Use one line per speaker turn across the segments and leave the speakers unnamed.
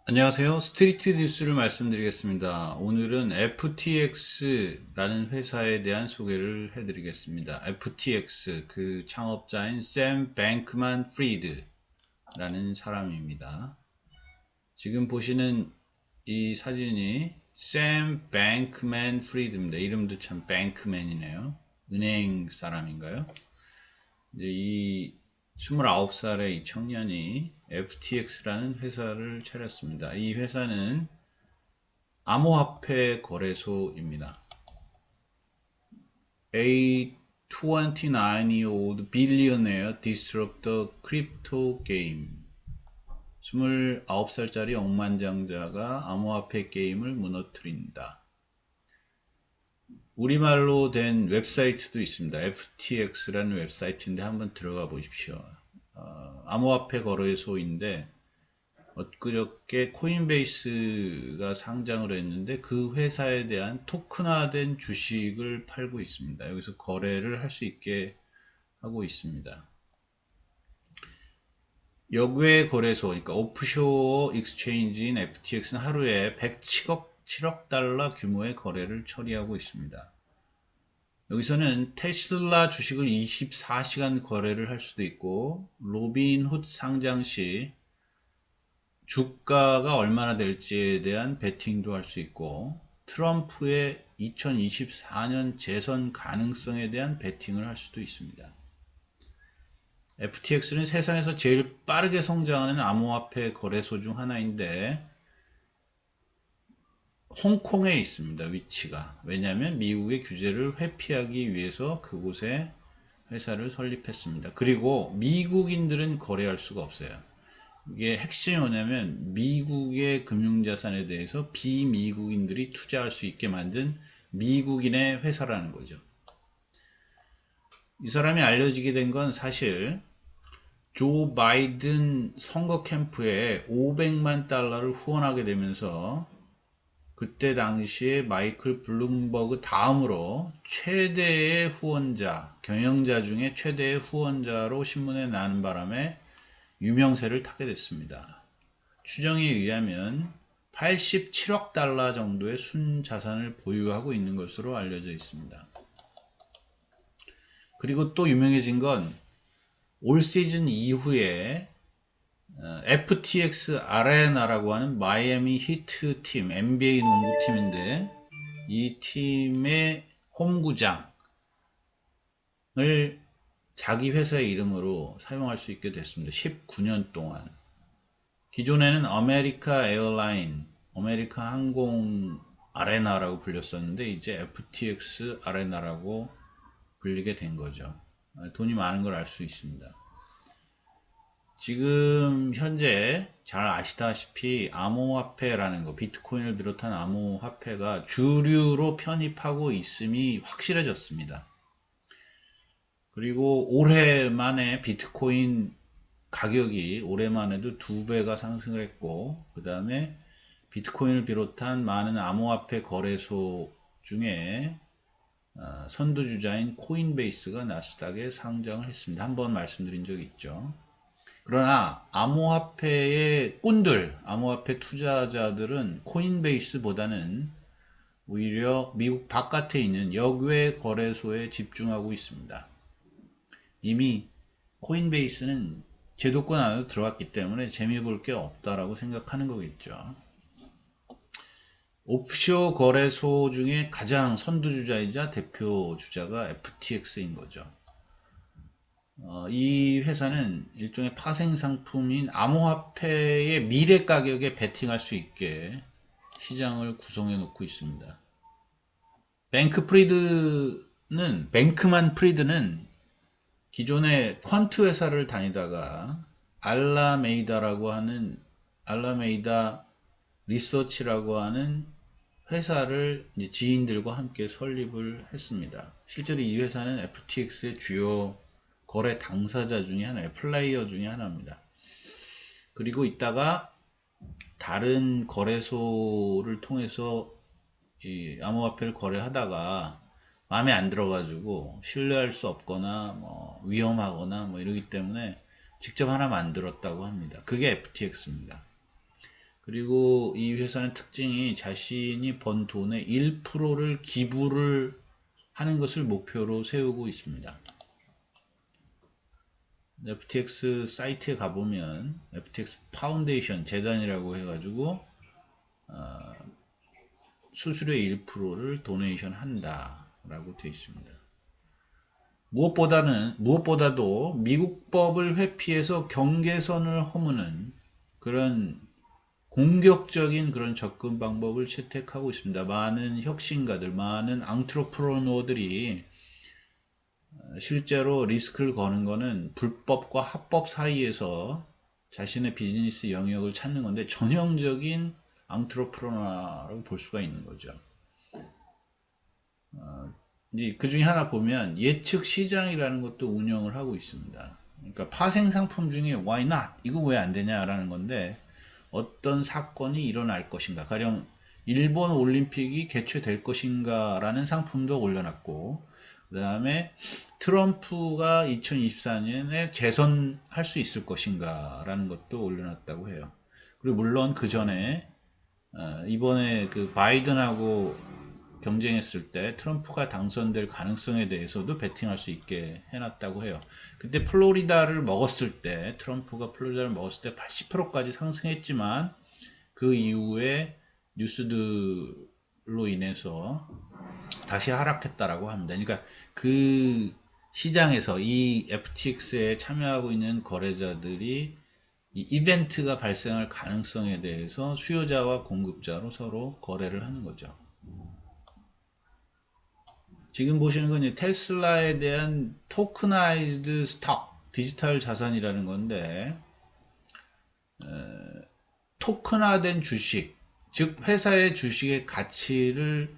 안녕하세요. 스트리트 뉴스를 말씀드리겠습니다. 오늘은 FTX라는 회사에 대한 소개를 해드리겠습니다. FTX, 그 창업자인 샘 뱅크만 프리드라는 사람입니다. 지금 보시는 이 사진이 샘 뱅크만 프리드입니다. 이름도 참 뱅크맨이네요. 은행 사람인가요? 이제 이 29살의 이 청년이 FTX라는 회사를 차렸습니다. 이 회사는 암호화폐 거래소입니다. A 29-year-old billionaire disrupt the crypto game. 29살짜리 억만장자가 암호화폐 게임을 무너뜨린다. 우리말로 된 웹사이트도 있습니다. FTX라는 웹사이트인데 한번 들어가 보십시오. 암호화폐 거래소인데 엊그저께 코인베이스가 상장을 했는데 그 회사에 대한 토큰화된 주식을 팔고 있습니다. 여기서 거래를 할 수 있게 하고 있습니다. 역외 거래소, 그러니까 오프쇼어 익스체인지인 FTX는 하루에 107억 달러 규모의 거래를 처리하고 있습니다. 여기서는 테슬라 주식을 24시간 거래를 할 수도 있고, 로빈훗 상장 시 주가가 얼마나 될지에 대한 베팅도 할 수 있고, 트럼프의 2024년 재선 가능성에 대한 베팅을 할 수도 있습니다. FTX는 세상에서 제일 빠르게 성장하는 암호화폐 거래소 중 하나인데 홍콩에 있습니다. 위치가. 왜냐하면 미국의 규제를 회피하기 위해서 그곳에 회사를 설립했습니다. 그리고 미국인들은 거래할 수가 없어요. 이게 핵심이 뭐냐면 미국의 금융자산에 대해서 비미국인들이 투자할 수 있게 만든 미국인의 회사라는 거죠. 이 사람이 알려지게 된 건 사실 조 바이든 선거 캠프에 500만 달러를 후원하게 되면서 그때 당시에 마이클 블룸버그 다음으로 최대의 후원자, 경영자 중에 최대의 후원자로 신문에 나는 바람에 유명세를 타게 됐습니다. 추정에 의하면 87억 달러 정도의 순자산을 보유하고 있는 것으로 알려져 있습니다. 그리고 또 유명해진 건 올 시즌 이후에 FTX 아레나라고 하는 마이애미 히트 팀, NBA 농구팀인데 이 팀의 홈구장을 자기 회사의 이름으로 사용할 수 있게 됐습니다. 19년 동안. 기존에는 아메리카 에어라인, 아메리카 항공 아레나라고 불렸었는데 이제 FTX 아레나라고 불리게 된 거죠. 돈이 많은 걸 알 수 있습니다. 지금 현재 잘 아시다시피 암호화폐라는 거, 비트코인을 비롯한 암호화폐가 주류로 편입하고 있음이 확실해졌습니다. 그리고 올해 만에 비트코인 가격이 올해만 해도 2배가 상승을 했고, 그 다음에 비트코인을 비롯한 많은 암호화폐 거래소 중에 선두주자인 코인베이스가 나스닥에 상장을 했습니다. 한번 말씀드린 적이 있죠. 그러나 암호화폐의 꾼들, 암호화폐 투자자들은 코인베이스보다는 오히려 미국 바깥에 있는 역외 거래소에 집중하고 있습니다. 이미 코인베이스는 제도권 안으로 들어왔기 때문에 재미 볼 게 없다라고 생각하는 거겠죠. 옵쇼 거래소 중에 가장 선두주자이자 대표 주자가 FTX인 거죠. 이 회사는 일종의 파생 상품인 암호화폐의 미래 가격에 베팅할 수 있게 시장을 구성해 놓고 있습니다. 뱅크만 프리드는 기존에 퀀트 회사를 다니다가 알라메이다 리서치라고 하는 회사를 이제 지인들과 함께 설립을 했습니다. 실제로 이 회사는 FTX의 주요 거래 당사자 중에 하나예요. 플레이어 중에 하나입니다. 그리고 있다가 다른 거래소를 통해서 이 암호화폐를 거래하다가 마음에 안 들어가지고 신뢰할 수 없거나 뭐 위험하거나 뭐 이러기 때문에 직접 하나 만들었다고 합니다. 그게 FTX입니다. 그리고 이 회사는 특징이 자신이 번 돈의 1%를 기부를 하는 것을 목표로 세우고 있습니다. FTX 사이트에 가보면 FTX 파운데이션 재단이라고 해가지고 수수료의 1%를 도네이션 한다라고 되어 있습니다. 무엇보다도 미국 법을 회피해서 경계선을 허무는 그런 공격적인 그런 접근 방법을 채택하고 있습니다. 많은 혁신가들, 많은 앙트로프로너들이 실제로 리스크를 거는 거는 불법과 합법 사이에서 자신의 비즈니스 영역을 찾는 건데 전형적인 앙트로프로너라고 볼 수가 있는 거죠. 이제 그 중에 하나 보면 예측 시장이라는 것도 운영을 하고 있습니다. 그러니까 파생 상품 중에 why not? 이거 왜 안 되냐라는 건데 어떤 사건이 일어날 것인가. 가령 일본 올림픽이 개최될 것인가라는 상품도 올려놨고 그 다음에 트럼프가 2024년에 재선할 수 있을 것인가라는 것도 올려놨다고 해요. 그리고 물론 그 전에 이번에 그 바이든하고 경쟁했을 때 트럼프가 당선될 가능성에 대해서도 베팅할 수 있게 해놨다고 해요. 그때 플로리다를 먹었을 때 트럼프가 플로리다를 먹었을 때 80%까지 상승했지만 그 이후에 뉴스들로 인해서 다시 하락했다라고 합니다. 그러니까 그 시장에서 이 FTX에 참여하고 있는 거래자들이 이 이벤트가 발생할 가능성에 대해서 수요자와 공급자로 서로 거래를 하는 거죠. 지금 보시는 건 테슬라에 대한 토크나이즈드 스톡, 디지털 자산이라는 건데 토큰화된 주식, 즉 회사의 주식의 가치를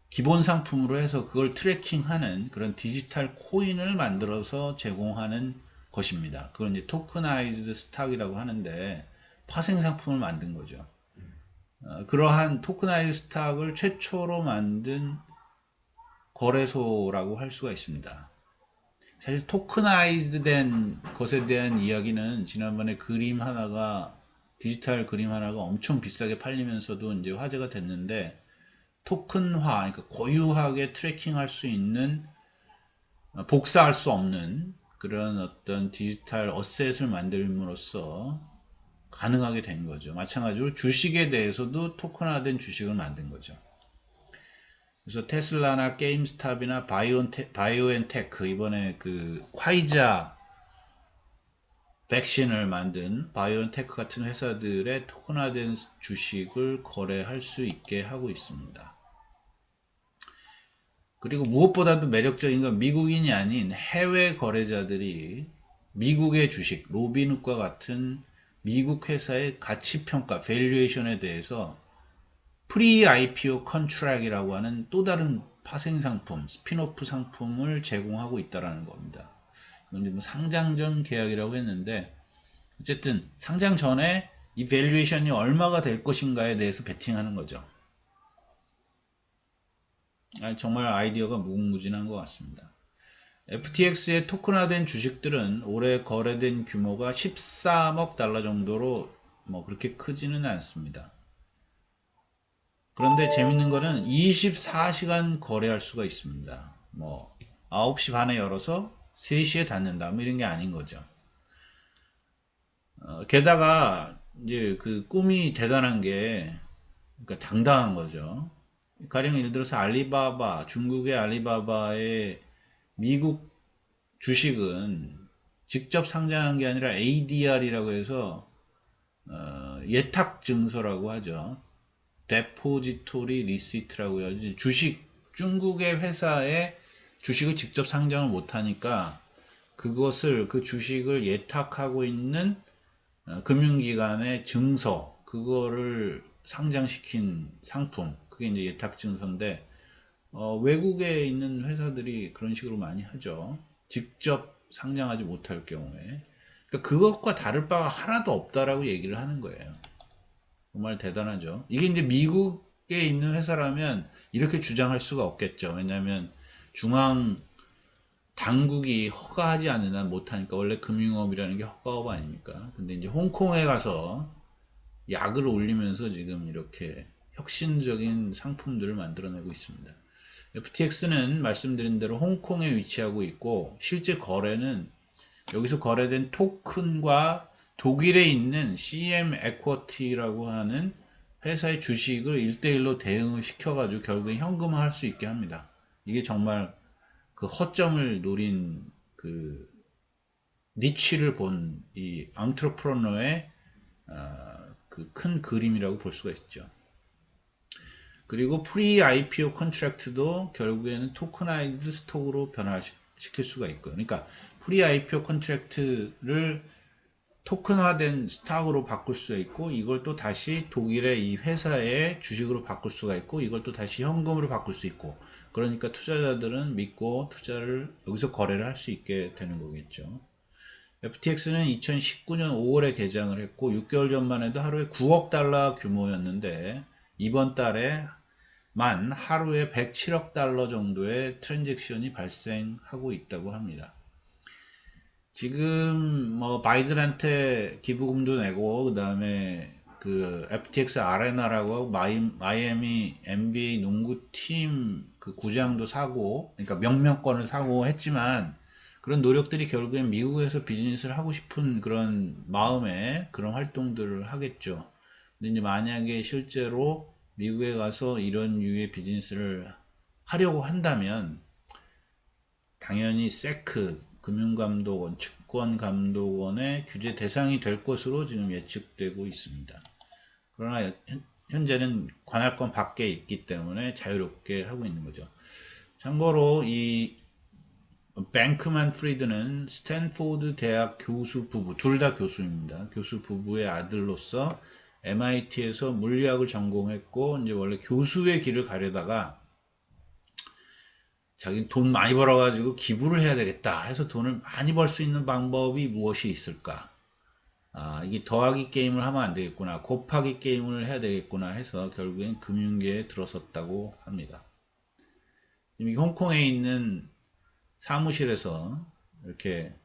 기본 상품으로 해서 그걸 트래킹하는 그런 디지털 코인을 만들어서 제공하는 것입니다. 그걸 이제 토크나이즈드 스탁이라고 하는데 파생 상품을 만든 거죠. 그러한 토크나이즈드 스탁을 최초로 만든 거래소라고 할 수가 있습니다. 사실 토크나이즈드 된 것에 대한 이야기는 지난번에 디지털 그림 하나가 엄청 비싸게 팔리면서도 이제 화제가 됐는데 토큰화, 그러니까 고유하게 트래킹할 수 있는, 복사할 수 없는 그런 어떤 디지털 어셋을 만들므로써 가능하게 된 거죠. 마찬가지로 주식에 대해서도 토큰화된 주식을 만든 거죠. 그래서 테슬라나 게임스탑이나 바이오엔테크, 이번에 그 화이자 백신을 만든 바이오엔테크 같은 회사들의 토큰화된 주식을 거래할 수 있게 하고 있습니다. 그리고 무엇보다도 매력적인 건 미국인이 아닌 해외 거래자들이 미국의 주식, 로빈훗과 같은 미국 회사의 가치평가, 밸류에이션에 대해서 프리-IPO 컨트랙이라고 하는 또 다른 파생 상품, 스핀오프 상품을 제공하고 있다는 겁니다. 이건 이제 뭐 상장 전 계약이라고 했는데 어쨌든 상장 전에 이 밸류에이션이 얼마가 될 것인가에 대해서 베팅하는 거죠. 정말 아이디어가 무궁무진한 것 같습니다. FTX의 토큰화된 주식들은 올해 거래된 규모가 13억 달러 정도로 뭐 그렇게 크지는 않습니다. 그런데 재밌는 거는 24시간 거래할 수가 있습니다. 뭐 9시 반에 열어서 3시에 닫는다 뭐 이런 게 아닌 거죠. 게다가 이제 그 꿈이 대단한 게 그러니까 당당한 거죠. 가령 예를 들어서 중국의 알리바바의 미국 주식은 직접 상장한 게 아니라 ADR이라고 해서 예탁 증서라고 하죠. 데포지토리 리시트라고 해요. 중국의 회사에 주식을 직접 상장을 못하니까 그 주식을 예탁하고 있는 금융기관의 증서, 그거를 상장시킨 상품, 그게 이제 예탁 증서인데, 외국에 있는 회사들이 그런 식으로 많이 하죠. 직접 상장하지 못할 경우에. 그러니까 그것과 다를 바가 하나도 없다라고 얘기를 하는 거예요. 정말 대단하죠. 이게 이제 미국에 있는 회사라면 이렇게 주장할 수가 없겠죠. 왜냐하면 중앙 당국이 허가하지 않는 한 못하니까. 원래 금융업이라는 게 허가업 아닙니까? 근데 이제 홍콩에 가서 약을 올리면서 지금 이렇게 혁신적인 상품들을 만들어내고 있습니다. FTX는 말씀드린 대로 홍콩에 위치하고 있고 실제 거래는 여기서 거래된 토큰과 독일에 있는 CM 에쿼티라고 하는 회사의 주식을 1대1로 대응을 시켜가지고 결국엔 현금화할 수 있게 합니다. 이게 정말 그 허점을 노린 그 니치를 본 이 앙트로프러너의 그 큰 그림이라고 볼 수가 있죠. 그리고 프리 IPO 컨트랙트도 결국에는 토크나이즈드 스톡으로 변화시킬 수가 있고요. 그러니까 프리 IPO 컨트랙트를 토큰화된 스탁으로 바꿀 수가 있고 이걸 또 다시 독일의 이 회사의 주식으로 바꿀 수가 있고 이걸 또 다시 현금으로 바꿀 수 있고 그러니까 투자자들은 믿고 투자를 여기서 거래를 할 수 있게 되는 거겠죠. FTX는 2019년 5월에 개장을 했고 6개월 전만 해도 하루에 9억 달러 규모였는데 이번 달에 만 하루에 107억 달러 정도의 트랜잭션이 발생하고 있다고 합니다. 지금 뭐 바이든한테 기부금도 내고 그다음에 그 FTX 아레나라고 마이애미 NBA 농구팀 그 구장도 사고 그러니까 명명권을 사고 했지만 그런 노력들이 결국엔 미국에서 비즈니스를 하고 싶은 그런 마음에 그런 활동들을 하겠죠. 근데 이제 만약에 실제로 미국에 가서 이런 유의 비즈니스를 하려고 한다면 당연히 세크 금융감독원, 증권감독원의 규제 대상이 될 것으로 지금 예측되고 있습니다. 그러나 현재는 관할권 밖에 있기 때문에 자유롭게 하고 있는 거죠. 참고로 이 뱅크만 프리드는 스탠포드 대학 교수 부부, 둘 다 교수입니다. 교수 부부의 아들로서 MIT에서 물리학을 전공했고 이제 원래 교수의 길을 가려다가 자기는 돈 많이 벌어가지고 기부를 해야 되겠다 해서 돈을 많이 벌 수 있는 방법이 무엇이 있을까? 아, 이게 더하기 게임을 하면 안 되겠구나. 곱하기 게임을 해야 되겠구나 해서 결국엔 금융계에 들어섰다고 합니다. 지금 홍콩에 있는 사무실에서 이렇게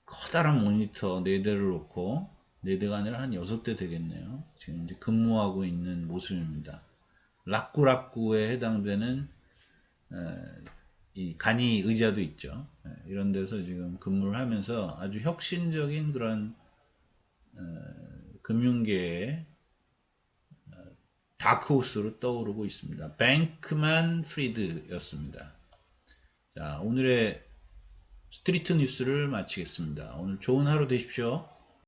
커다란 모니터 4대를 놓고 4대가 아니라 한 6대 되겠네요. 지금 이제 근무하고 있는 모습입니다. 락구락구에 해당되는 이 간이 의자도 있죠. 이런 데서 지금 근무를 하면서 아주 혁신적인 그런 금융계의 다크호스로 떠오르고 있습니다. 뱅크만 프리드였습니다. 자, 오늘의 스트리트 뉴스를 마치겠습니다. 오늘 좋은 하루 되십시오.